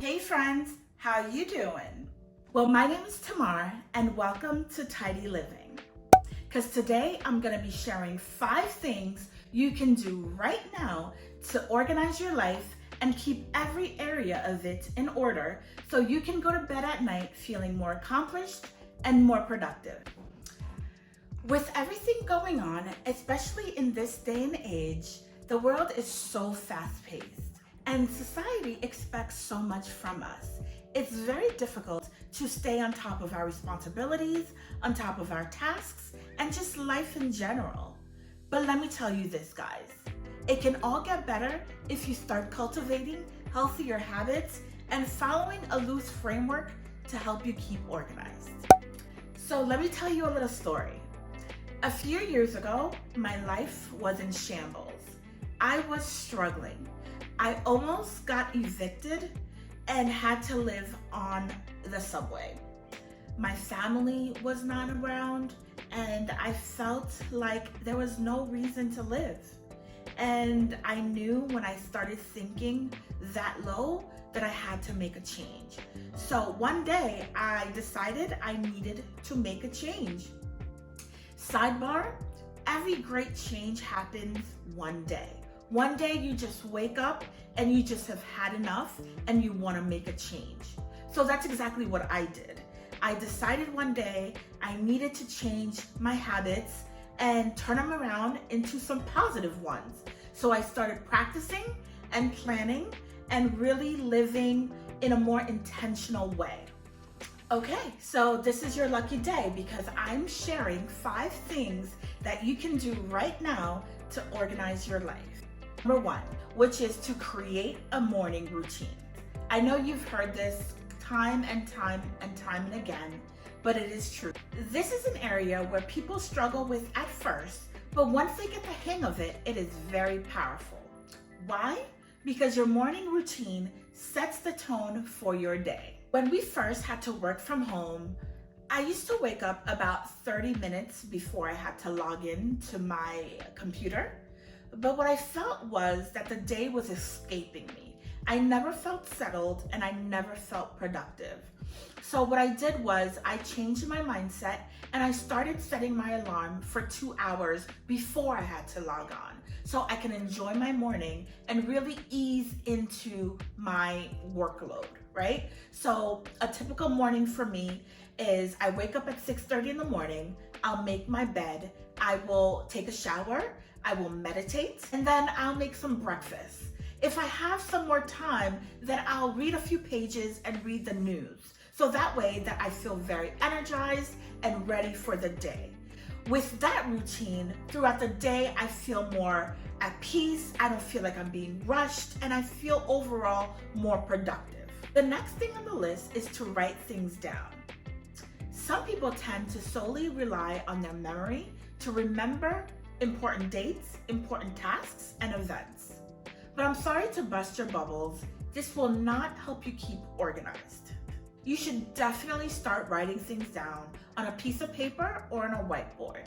Hey friends, how you doing? Well, my name is Tamar and welcome to Tidy Living. Because today I'm going to be sharing 5 things you can do right now to organize your life and keep every area of it in order so you can go to bed at night feeling more accomplished and more productive. With everything going on, especially in this day and age, the world is so fast-paced. And society expects so much from us. It's very difficult to stay on top of our responsibilities, on top of our tasks, and just life in general. But let me tell you this, guys. It can all get better if you start cultivating healthier habits and following a loose framework to help you keep organized. So let me tell you a little story. A few years ago, my life was in shambles. I was struggling. I almost got evicted and had to live on the subway. My family was not around and I felt like there was no reason to live. And I knew when I started thinking that low that I had to make a change. So one day I decided I needed to make a change. Sidebar, every great change happens one day. One day you just wake up and you just have had enough and you want to make a change. So that's exactly what I did. I decided one day I needed to change my habits and turn them around into some positive ones. So I started practicing and planning and really living in a more intentional way. Okay, so this is your lucky day because I'm sharing 5 things that you can do right now to organize your life. Number 1, which is to create a morning routine. I know you've heard this time and time and again, but it is true. This is an area where people struggle with at first, but once they get the hang of it, it is very powerful. Why? Because your morning routine sets the tone for your day. When we first had to work from home, I used to wake up about 30 minutes before I had to log in to my computer. But what I felt was that the day was escaping me. I never felt settled and I never felt productive. So what I did was I changed my mindset and I started setting my alarm for 2 hours before I had to log on so I can enjoy my morning and really ease into my workload, right? So a typical morning for me is I wake up at 6:30 in the morning, I'll make my bed, I will take a shower, I will meditate, and then I'll make some breakfast. If I have some more time, then I'll read a few pages and read the news. So that way that I feel very energized and ready for the day. With that routine, throughout the day, I feel more at peace, I don't feel like I'm being rushed, and I feel overall more productive. The next thing on the list is to write things down. Some people tend to solely rely on their memory to remember important dates, important tasks, and events. But I'm sorry to bust your bubbles, this will not help you keep organized. You should definitely start writing things down on a piece of paper or on a whiteboard.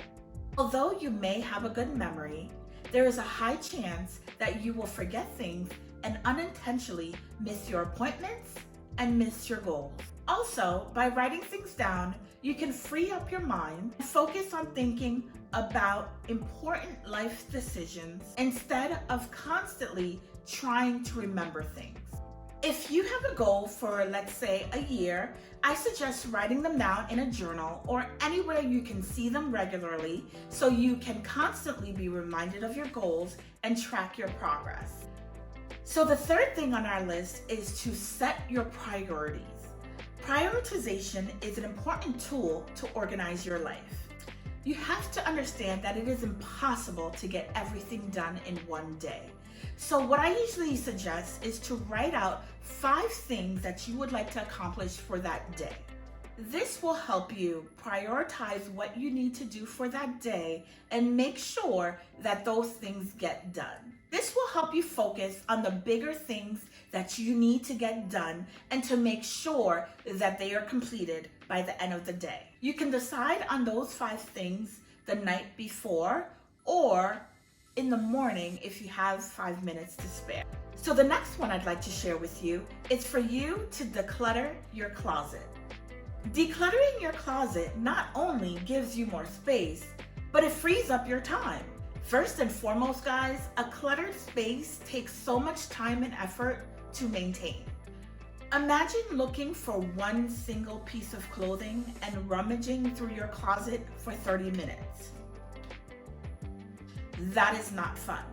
Although you may have a good memory, there is a high chance that you will forget things and unintentionally miss your appointments and miss your goals. Also, by writing things down, you can free up your mind and focus on thinking about important life decisions instead of constantly trying to remember things. If you have a goal for, let's say, a year, I suggest writing them down in a journal or anywhere you can see them regularly so you can constantly be reminded of your goals and track your progress. So the third thing on our list is to set your priorities. Prioritization is an important tool to organize your life. You have to understand that it is impossible to get everything done in one day. So what I usually suggest is to write out 5 things that you would like to accomplish for that day. This will help you prioritize what you need to do for that day and make sure that those things get done. This will help you focus on the bigger things that you need to get done and to make sure that they are completed by the end of the day. You can decide on those 5 things the night before or in the morning if you have 5 minutes to spare. So the next one I'd like to share with you is for you to declutter your closet. Decluttering your closet not only gives you more space, but it frees up your time. First and foremost, guys, a cluttered space takes so much time and effort to maintain. Imagine looking for one single piece of clothing and rummaging through your closet for 30 minutes. That is not fun.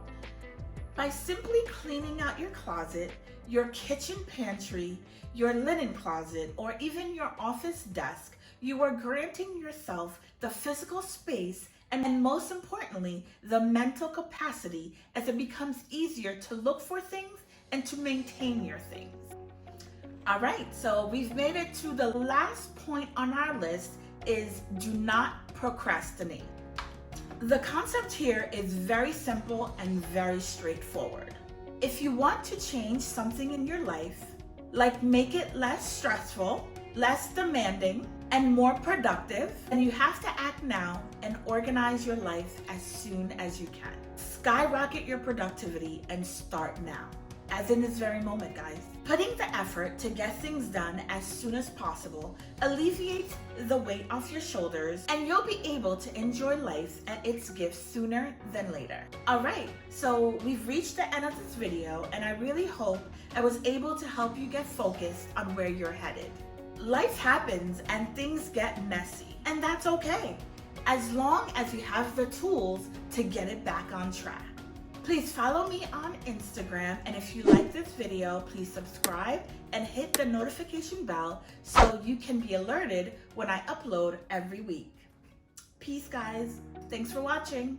By simply cleaning out your closet, your kitchen pantry, your linen closet, or even your office desk, you are granting yourself the physical space and most importantly, the mental capacity as it becomes easier to look for things and to maintain your things. All right, so we've made it to the last point on our list is do not procrastinate. The concept here is very simple and very straightforward. If you want to change something in your life, like make it less stressful, less demanding, and more productive, then you have to act now and organize your life as soon as you can. Skyrocket your productivity and start now, as in this very moment, guys. Putting the effort to get things done as soon as possible alleviates the weight off your shoulders, and you'll be able to enjoy life and its gifts sooner than later. All right, so we've reached the end of this video, and I really hope I was able to help you get focused on where you're headed. Life happens and things get messy, and that's okay, as long as you have the tools to get it back on track. Please follow me on Instagram, and if you like this video, please subscribe and hit the notification bell so you can be alerted when I upload every week. Peace, guys. Thanks for watching.